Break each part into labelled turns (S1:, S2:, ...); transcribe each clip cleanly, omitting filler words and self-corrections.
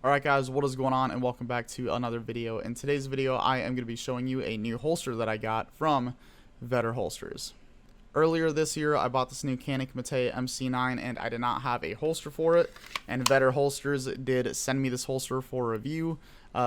S1: Alright guys, what is going on, and welcome back to another video. In today's video, I am going to be showing you a new holster that I got from Vedder Holsters. Earlier this year, I bought this new Canik Mete MC9, and I did not have a holster for it, and Vedder Holsters did send me this holster for review,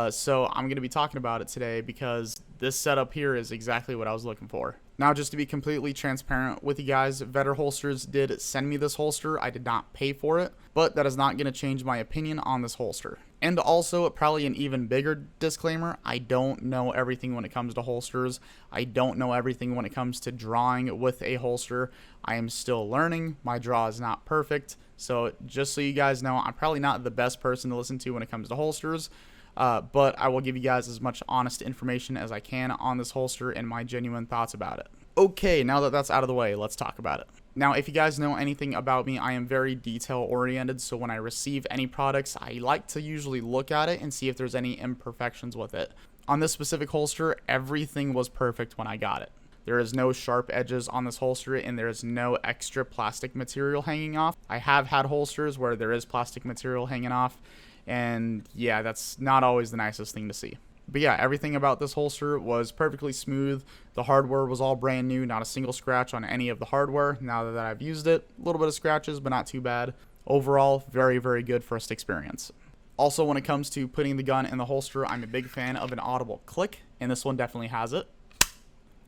S1: so I'm going to be talking about it today because this setup here is exactly what I was looking for. Now, just to be completely transparent with you guys, Vedder Holsters did send me this holster. I did not pay for it, but that is not going to change my opinion on this holster. And also, probably an even bigger disclaimer, I don't know everything when it comes to holsters. I don't know everything when it comes to drawing with a holster. I am still learning. My draw is not perfect. So just so you guys know, I'm probably not the best person to listen to when it comes to holsters. But I will give you guys as much honest information as I can on this holster and my genuine thoughts about it. Okay, now that that's out of the way, let's talk about it. Now, if you guys know anything about me, I am very detail oriented, so when I receive any products, I like to usually look at it and see if there's any imperfections with it. On this specific holster, everything was perfect when I got it. There is no sharp edges on this holster, and there is no extra plastic material hanging off. I have had holsters where there is plastic material hanging off, and yeah, that's not always the nicest thing to see. But yeah, everything about this holster was perfectly smooth. The hardware was all brand new, not a single scratch on any of the hardware. Now that I've used it, a little bit of scratches, but not too bad. Overall, very, very good first experience. Also, when it comes to putting the gun in the holster, I'm a big fan of an audible click, and this one definitely has it.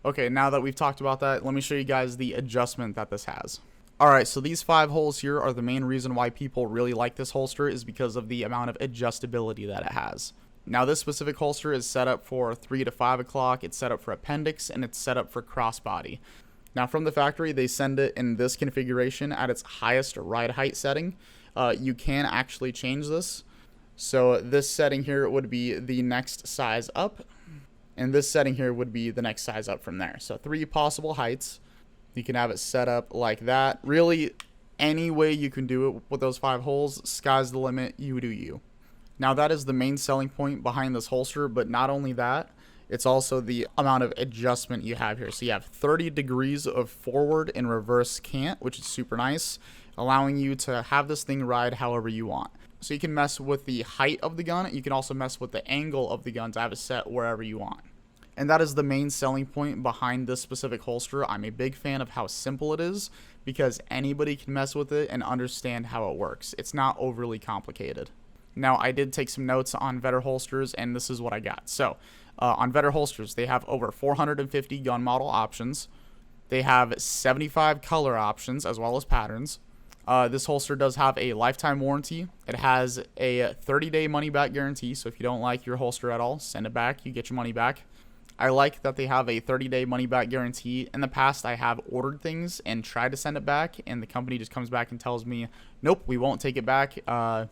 S1: Okay, now that we've talked about that, let me show you guys the adjustment that this has. Alright, so these 5 holes here are the main reason why people really like this holster, is because of the amount of adjustability that it has. Now, this specific holster is set up for 3 to 5 o'clock, it's set up for appendix, and it's set up for crossbody. Now, from the factory, they send it in this configuration at its highest ride height setting. You can actually change this. So this setting here would be the next size up, and this setting here would be the next size up from there. So 3 possible heights. You can have it set up like that. Really, any way you can do it with those 5 holes, sky's the limit, you do you. Now, that is the main selling point behind this holster, but not only that, it's also the amount of adjustment you have here. So you have 30 degrees of forward and reverse cant, which is super nice, allowing you to have this thing ride however you want. So you can mess with the height of the gun. You can also mess with the angle of the gun to have it set wherever you want. And that is the main selling point behind this specific holster. I'm a big fan of how simple it is because anybody can mess with it and understand how it works. It's not overly complicated. Now, I did take some notes on Vedder Holsters, and this is what I got. So, on Vedder Holsters, they have over 450 gun model options. They have 75 color options, as well as patterns. This holster does have a lifetime warranty. It has a 30-day money-back guarantee, so if you don't like your holster at all, send it back. You get your money back. I like that they have a 30-day money-back guarantee. In the past, I have ordered things and tried to send it back, and the company just comes back and tells me, nope, we won't take it back.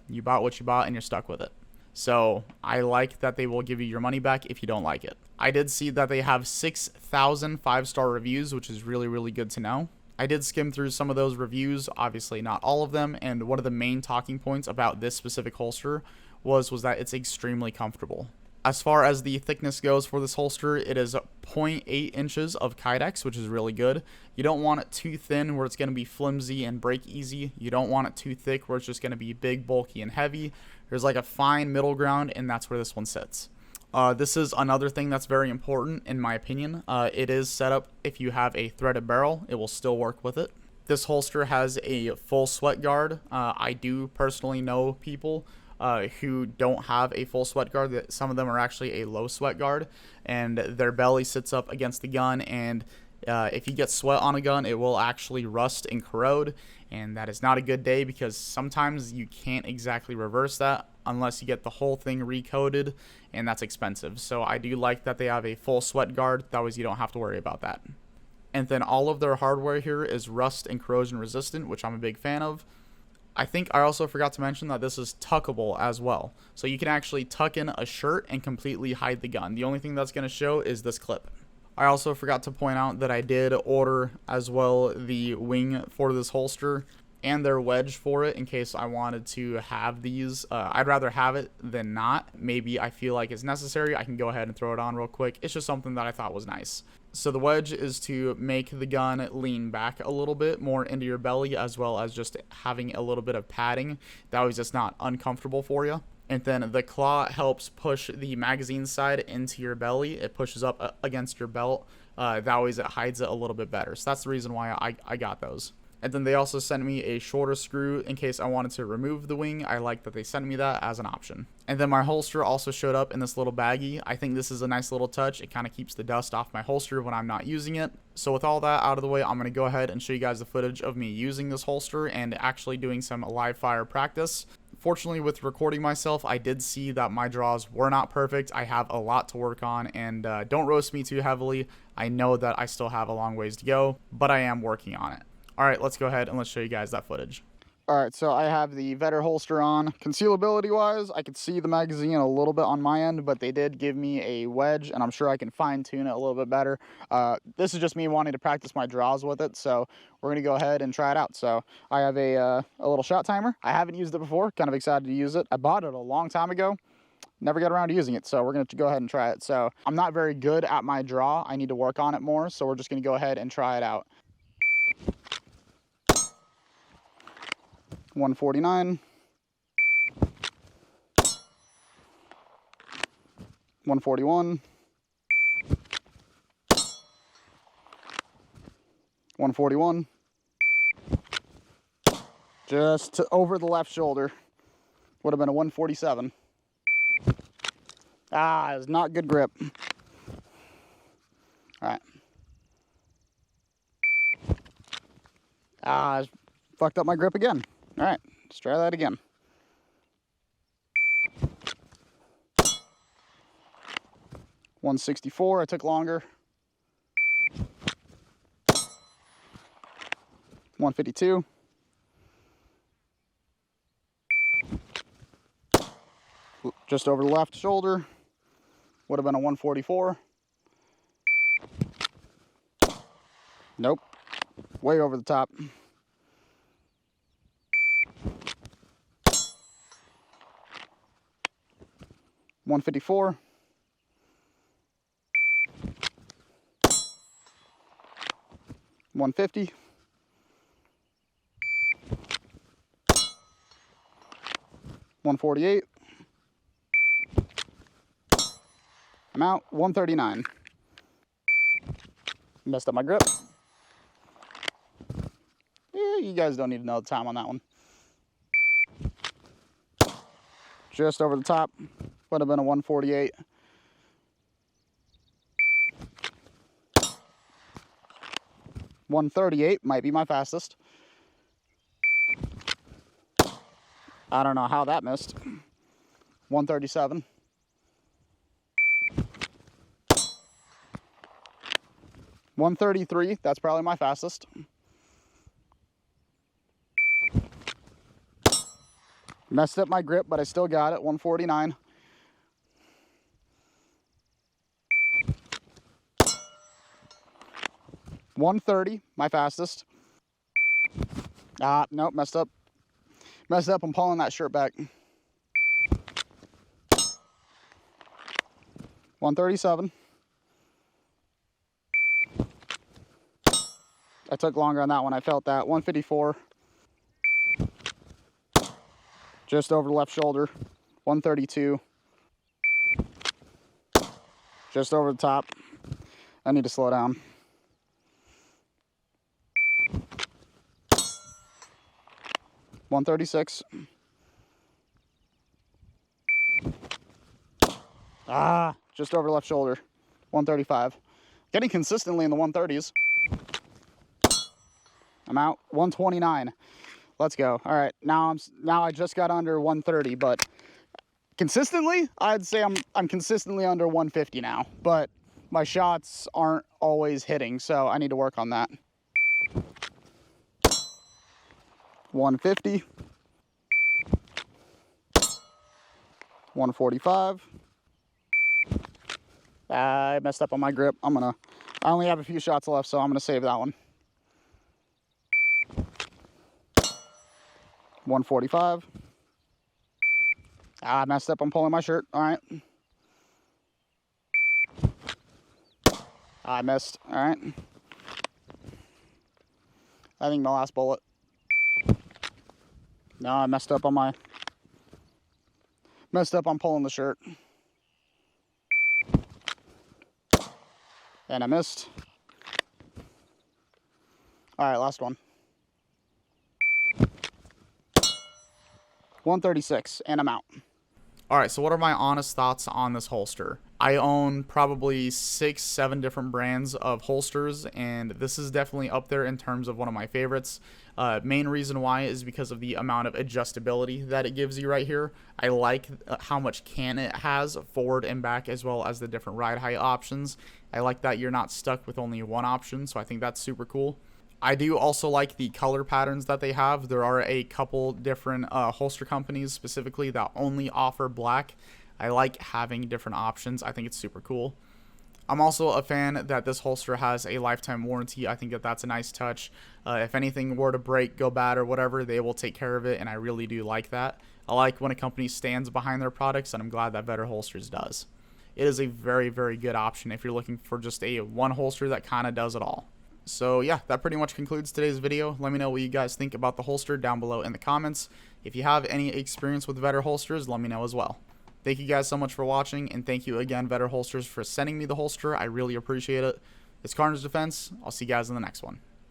S1: You bought what you bought, and you're stuck with it. So I like that they will give you your money back if you don't like it. I did see that they have 6,000 5-star reviews, which is really, really good to know. I did skim through some of those reviews, obviously not all of them, and one of the main talking points about this specific holster was that it's extremely comfortable. As far as the thickness goes for this holster, it is 0.8 inches of Kydex, which is really good. You don't want it too thin where it's going to be flimsy and break easy. You don't want it too thick where it's just going to be big, bulky, and heavy. There's like a fine middle ground, and that's where this one sits. This is another thing that's very important, in my opinion. It is set up, if you have a threaded barrel, it will still work with it. This holster has a full sweat guard. I do personally know people who don't have a full sweat guard. Some of them are actually a low sweat guard, and their belly sits up against the gun, and if you get sweat on a gun, it will actually rust and corrode, and that is not a good day because sometimes you can't exactly reverse that unless you get the whole thing recoated, and that's expensive. So I do like that they have a full sweat guard. That way you don't have to worry about that. And then all of their hardware here is rust and corrosion resistant, which I'm a big fan of. I think I also forgot to mention that this is tuckable as well. So you can actually tuck in a shirt and completely hide the gun. The only thing that's going to show is this clip. I also forgot to point out that I did order as well the wing for this holster and their wedge for it in case I wanted to have these. I'd rather have it than not. Maybe I feel like it's necessary. I can go ahead and throw it on real quick. It's just something that I thought was nice. So the wedge is to make the gun lean back a little bit more into your belly, as well as just having a little bit of padding. That way it's not uncomfortable for you. And then the claw helps push the magazine side into your belly. It pushes up against your belt. That way it hides it a little bit better. So that's the reason why I got those. And then they also sent me a shoulder screw in case I wanted to remove the wing. I like that they sent me that as an option. And then my holster also showed up in this little baggie. I think this is a nice little touch. It kind of keeps the dust off my holster when I'm not using it. So with all that out of the way, I'm going to go ahead and show you guys the footage of me using this holster and actually doing some live fire practice. Fortunately, with recording myself, I did see that my draws were not perfect. I have a lot to work on, and don't roast me too heavily. I know that I still have a long ways to go, but I am working on it. All right, let's go ahead and let's show you guys that footage. All right, so I have the Vedder holster on. Concealability wise, I could see the magazine a little bit on my end, but they did give me a wedge, and I'm sure I can fine tune it a little bit better. This is just me wanting to practice my draws with it, so we're gonna go ahead and try it out. So I have a little shot timer. I haven't used it before, kind of excited to use it. I bought it a long time ago. Never got around to using it, so we're going to go ahead and try it. So I'm not very good at my draw. I need to work on it more, so we're just going to go ahead and try it out. 149, 141, 141, just over the left shoulder. Would have been a 147. Ah, it's not good grip. All right. Ah, I fucked up my grip again. All right, let's try that again. $164, I took longer. 152. Just over the left shoulder. Would have been a 144. Nope. Way over the top. 154. 150. 148. I'm out. 139. Messed up my grip. Yeah, you guys don't need to know the time on that one. Just over the top. Would have been a 148. $138 might be my fastest. I don't know how that missed. 137. $133, that's probably my fastest. Messed up my grip, but I still got it. 149. $130, my fastest. Nope, messed up. Messed up, I'm pulling that shirt back. 137. I took longer on that one, I felt that. 154. Just over the left shoulder. 132. Just over the top. I need to slow down. 136. Just over left shoulder. 135. Getting consistently in the 130s. I'm out. 129. Let's go. All right. Now I just got under 130, but consistently, I'd say I'm consistently under 150 now. But my shots aren't always hitting, so I need to work on that. 150. 145. I messed up on my grip. I only have a few shots left, so I'm gonna save that one. 145. I messed up on pulling my shirt. All right. I missed. All right. I think my last bullet. No, I messed up on my Messed up on pulling the shirt. And I missed. All right, last one. 136, and I'm out. All right, so what are my honest thoughts on this holster? I own probably 6-7 different brands of holsters, and this is definitely up there in terms of one of my favorites. Main reason why is because of the amount of adjustability that it gives you right here. I like how much can it has forward and back, as well as the different ride height options. I like that you're not stuck with only one option, so I think that's super cool. I do also like the color patterns that they have. There are a couple different holster companies specifically that only offer black. I like having different options. I think it's super cool. I'm also a fan that this holster has a lifetime warranty. I think that that's a nice touch. If anything were to break, go bad, or whatever, they will take care of it, and I really do like that. I like when a company stands behind their products, and I'm glad that Vedder Holsters does. It is a very, very good option if you're looking for just a one holster that kind of does it all. So yeah, that pretty much concludes today's video. Let me know what you guys think about the holster down below in the comments. If you have any experience with Vedder Holsters, let me know as well. Thank you guys so much for watching, and thank you again, Vedder Holsters, for sending me the holster. I really appreciate it. It's Carnage Defense. I'll see you guys in the next one.